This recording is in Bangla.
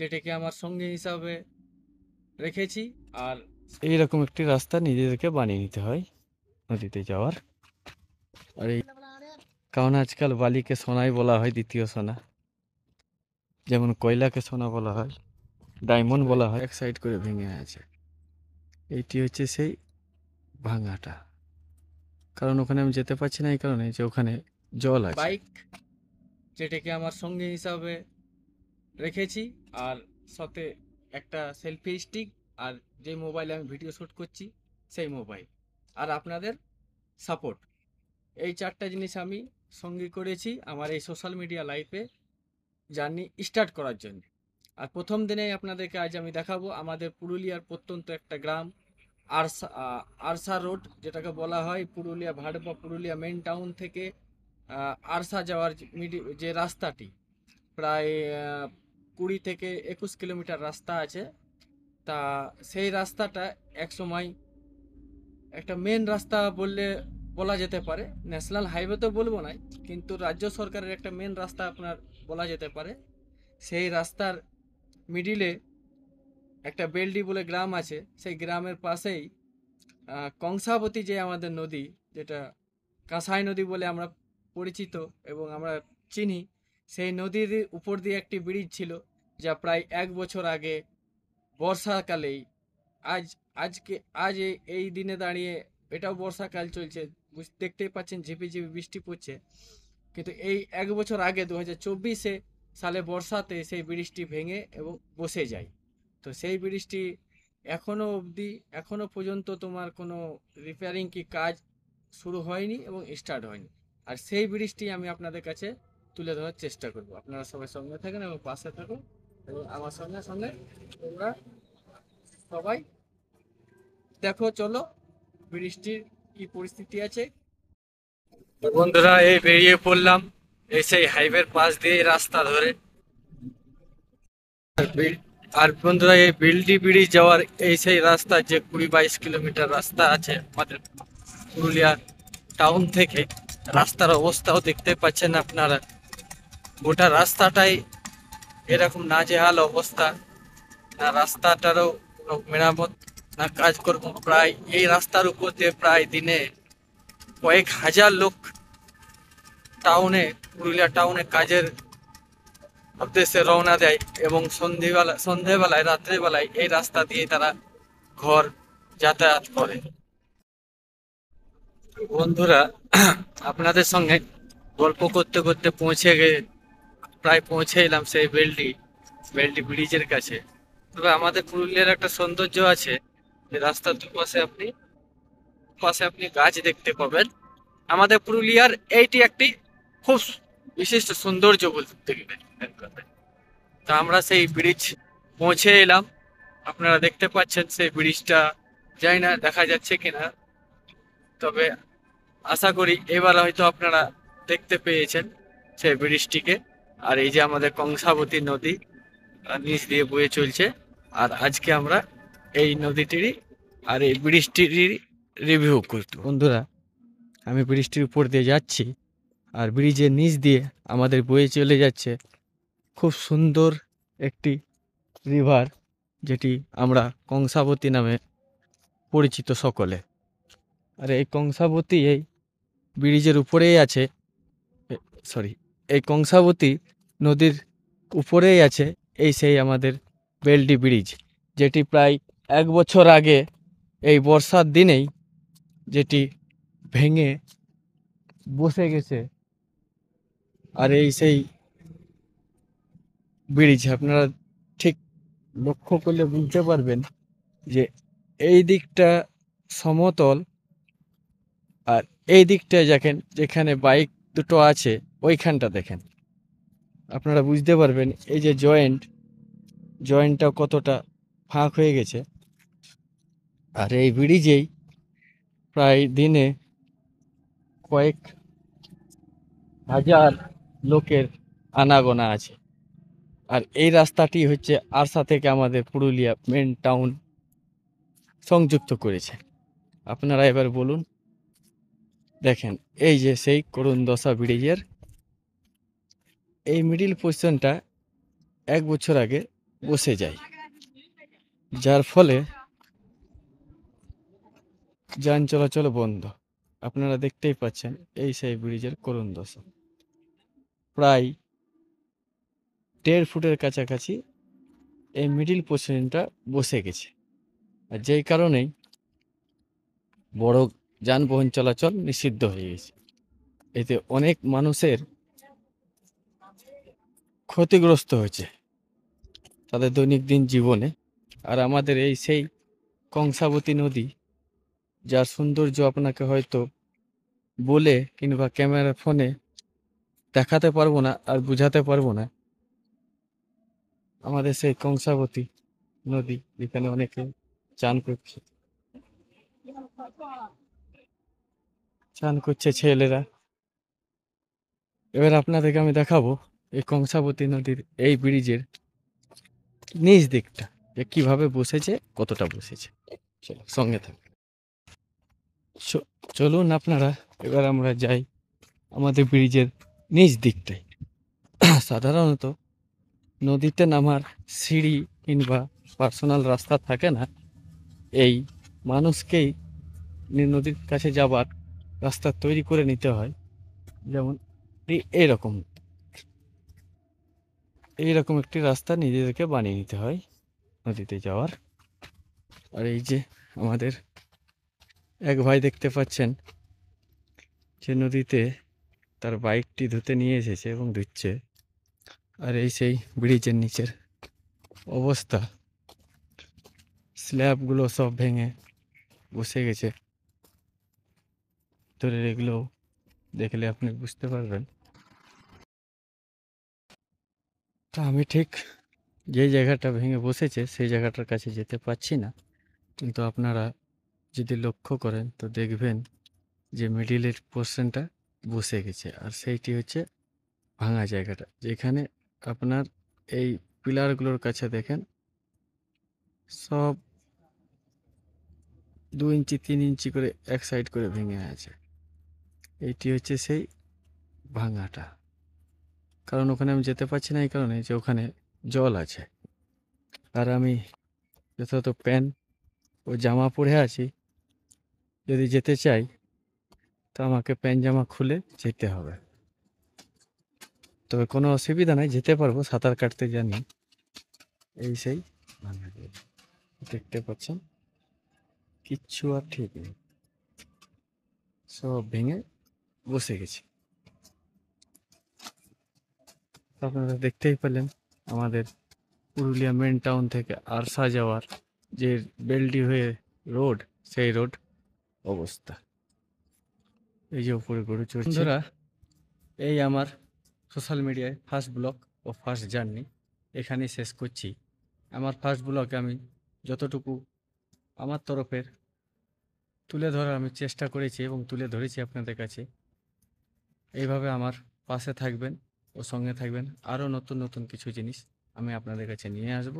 যেটাকে আমার সঙ্গী হিসাবে রেখেছি। আর এইরকম একটি রাস্তা নিজেদেরকে বানিয়ে নিতে হয় নদীতে যাওয়ার। আর এই কারণ আজকাল বালিকে সোনাই বলা হয়, দ্বিতীয় সোনা। যেমন কয়লাকে সোনা বলা হয়, ডায়মন্ড বলা হয়। এক সাইড করে ভেঙে আছে, এইটি হচ্ছে সেই ভাঙাটা। কারণ ওখানে আমি যেতে পারছি না এই কারণে যে ওখানে জল আছে। বাইক যেটাকে আমার সঙ্গী হিসাবে রেখেছি, আর সাথে একটা সেলফি স্টিক, আর যে মোবাইলে আমি ভিডিও শ্যুট করছি সেই মোবাইল, আর আপনাদের সাপোর্ট। এই চারটা জিনিস আমি সঙ্গী করেছি আমার এই সোশ্যাল মিডিয়া লাইফে জার্নি স্টার্ট করার জন্য। আর প্রথম দিনেই আপনাদেরকে আজ আমি দেখাবো আমাদের পুরুলিয়ার প্রত্যন্ত একটা গ্রাম, আরসা আরসা রোড, যেটাকে বলা হয় পুরুলিয়া ভাট বা পুরুলিয়া মেন টাউন থেকে আরসা যাওয়ার যে রাস্তাটি, প্রায় 20 থেকে 21 কিলোমিটার রাস্তা আছে। তা সেই রাস্তাটা একসময় একটা মেন রাস্তা বলা যেতে পারে। ন্যাশনাল হাইওয়ে তো বলবো না, কিন্তু রাজ্য সরকারের একটা মেন রাস্তা আপনার বলা যেতে পারে। সেই রাস্তার মিডিলে একটা বেলডি বলে গ্রাম আছে। সেই গ্রামের পাশেই কংসাবতী, যে আমাদের নদী, যেটা কাঁসাই নদী বলে আমরা পরিচিত এবং আমরা চিনি, সেই নদীর উপর দিয়ে একটি ব্রিজ ছিল, যা প্রায় 1 বছর আগে বর্ষাকালেই, আজ আজকে আজ এই দিনে দাঁড়িয়ে, এটাও বর্ষাকাল চলছে, দেখতেই পাচ্ছেন ঝিপিঝিপি বৃষ্টি পড়ছে, কিন্তু এই 1 বছর আগে 2024 সালে বর্ষাতে সেই ব্রিজটি ভেঙে এবং বসে যায়। তো সেই ব্রিজটি এখনো পর্যন্ত তোমার কোনো রিপেয়ারিং কি কাজ শুরু হয়নি এবং স্টার্ট হয়নি। আর সেই ব্রিজটি আমি আপনাদের কাছে তুলে ধরার চেষ্টা করব। আপনারা সবাই সঙ্গে থাকেন এবং পাশে থাকুন, এবং আমার সঙ্গে সঙ্গে তোমরা সবাই দেখো। চলো ব্রিজটির কি পরিস্থিতি আছে। বন্ধুরা, এই বেরিয়ে পড়লাম এই সেই হাইওয়ের পাশ দিয়ে রাস্তা ধরে। আর বন্ধুরা, এই বিলডি ব্রিজ যাওয়ার এই সেই রাস্তা, যে 20-22 কিলোমিটার রাস্তা আছে আমাদের পুরুলিয়া টাউন থেকে। রাস্তার অবস্থাও দেখতে পাচ্ছেন আপনারা, গোটা রাস্তাটাই এরকম নাজেহাল অবস্থা। না রাস্তাটারও কোনো মেরামত, না কাজকর্ম। প্রায় এই রাস্তার উপর দিয়ে প্রায় দিনে কয়েক হাজার লোক পুরুলিয়া টাউনে কাজের উদ্দেশ্যে রওনা দেয়, এবং সন্ধেবেলায় রাত্রেবেলায় এই রাস্তা দিয়ে তারা ঘর যাতায়াত করে। বন্ধুরা, আপনাদের সঙ্গে গল্প করতে করতে প্রায় পৌঁছে এলাম সেই বেলডি ব্রিজের কাছে। তবে আমাদের পুরুলিয়ার একটা সৌন্দর্য আছে, যে রাস্তার পাশে আপনি গাছ দেখতে পাবেন। আমাদের পুরুলিয়ার এইটি একটি খুব বিশিষ্ট সৌন্দর্য বলতে গেলে এক কথায়। তা আমরা সেই ব্রিজ পৌঁছে এলাম। আপনারা দেখতে পাচ্ছেন সেই ব্রিজটা, জানি না দেখা যাচ্ছে কিনা, তবে আশা করি এবার হয়তো আপনারা দেখতে পেয়েছেন সেই ব্রিজটিকে। আর এই যে আমাদের কংসাবতী নদী নিচ দিয়ে বয়ে চলছে। আর আজকে আমরা এই নদীটিরই আর এই ব্রিজটিরই রিভিউ করব। বন্ধুরা, আমি ব্রিজটির উপর দিয়ে যাচ্ছি, আর ব্রিজের নিচ দিয়ে আমাদের বয়ে চলে যাচ্ছে খুব সুন্দর একটি রিভার, যেটি আমরা কংসাবতী নামে পরিচিত সকলে। আর এই কংসাবতী এই ব্রিজের উপরেই আছে, এই কংসাবতী নদীর উপরেই আছে এই সেই আমাদের বেলডি ব্রিজ, যেটি প্রায় 1 বছর আগে এই বর্ষার দিনেই যেটি ভেঙে বসে গেছে। আর এই সেই ব্রিজ আপনারা ঠিক লক্ষ্য করলে বুঝতে পারবেন যে এই দিকটা সমতল, আর এই দিকটায় দেখেন যেখানে বাইক দুটো আছে, ওইখানটা দেখেন, আপনারা বুঝতে পারবেন এই যে জয়েন্টটা কতটা ফাঁক হয়ে গেছে। আর এই ব্রিজেই প্রায় দিনে কয়েক হাজার লোকের আনাগোনা আছে। আর এই রাস্তাটি হচ্ছে আরসা থেকে আমাদের পুরুলিয়া মেন টাউন সংযুক্ত করেছে। আপনারা এবার বলুন, দেখেন এই যে সেই করুণ দশা ব্রিজের এই মিডিল পোর্শনটা 1 বছর আগে বসে যায়, যার ফলে যান চলাচল বন্ধ। আপনারা দেখতেই পাচ্ছেন এই সেই ব্রিজের করুণ দশা। প্রায় 1.5 ফুটের কাছাকাছি এই মিডিল পোর্শনটা বসে গেছে, আর যেই কারণেই বড় যানবাহন চলাচল নিষিদ্ধ হয়ে গেছে। এতে অনেক মানুষের ক্ষতিগ্রস্ত হয়েছে তাদের দৈনন্দিন জীবনে। আর আমাদের এই সেই কংসাবতী নদী, যার সৌন্দর্য আপনাকে হয়তো বলে কিংবা ক্যামেরা ফোনে দেখাতে পারবো না আর বুঝাতে পারবো না। আমাদের সেই কংসাবতী নদী, যেখানে অনেকে চান করছে, ছেলেরা। এবার আপনাদেরকে আমি দেখাবো এই কংসাবতী নদীর এই ব্রিজের নিচ দিকটা, যে কিভাবে বসেছে, কতটা বসেছে। চলো সঙ্গে থাকুন। চলুন আপনারা, এবার আমরা যাই আমাদের ব্রিজের নিচ দিকটায়। সাধারণত নদীতে নামার সিঁড়ি কিংবা পার্সোনাল রাস্তা থাকে না, এই মানুষকেই নদীর কাছে যাবার রাস্তা তৈরি করে নিতে হয়। যেমন এইরকম এইরকম একটি রাস্তা নিজেদেরকে বানিয়ে নিতে হয় নদীতে যাওয়ার। আর এই যে আমাদের এক ভাই দেখতে পাচ্ছেন যে নদীতে তার বাইকটি ধুতে নিয়ে এসেছে এবং ধুচ্ছে। আর এই সেই ব্রিজের নিচের অবস্থা, স্ল্যাবগুলো সব ভেঙে বসে গেছে। ধরে এগুলো দেখলে আপনি বুঝতে পারবেন। তা আমি ঠিক যে জায়গাটা ভেঙে বসেছে সেই জায়গাটার কাছে যেতে পারছি না, কিন্তু আপনারা যদি লক্ষ্য করেন তো দেখবেন যে মিডিলের পোর্শনটা বসে গেছে। আর সেইটি হচ্ছে ভাঙা জায়গাটা, যেখানে আপনার এই পিলারগুলোর কাছে দেখেন সব 2 ইঞ্চি 3 ইঞ্চি করে এক সাইড করে ভেঙে আছে। এইটি হচ্ছে সেই ভাঙাটা। কারণ ওখানে আমি যেতে পারছি না এই কারণে যে ওখানে জল আছে, আর আমি যথাযথ প্যান্ট ও জামা পরে আছি। যদি যেতে চাই তো আমাকে প্যান্ট জামা খুলে যেতে হবে, তবে কোনো অসুবিধা নাই, যেতে পারবো, সাঁতার কাটতে জানি। এই সেই ভাঙা জায়গা দেখতে পাচ্ছেন, কিচ্ছু আর ঠিক নেই, সব ভেঙে বসে গেছে। আপনারা দেখতেই পেলেন আমাদের পুরুলিয়া মেন টাউন থেকে আরসা যাওয়ার যে বেলডি হয়ে রোড, সেই রোড অবস্থা। এই যে উপরে গরু চড়ছে। বন্ধুরা, এই আমার সোশ্যাল মিডিয়ায় ফার্স্ট ব্লগ ও ফার্স্ট জার্নি এখানেই শেষ করছি। আমার ফার্স্ট ব্লগে আমি যতটুকু আমার তরফের তুলে ধরার আমি চেষ্টা করেছি এবং তুলে ধরেছি আপনাদের কাছে। এইভাবে আমার পাশে থাকবেন ও সঙ্গে থাকবেন, আরও নতুন নতুন কিছু জিনিস আমি আপনাদের কাছে নিয়ে আসব।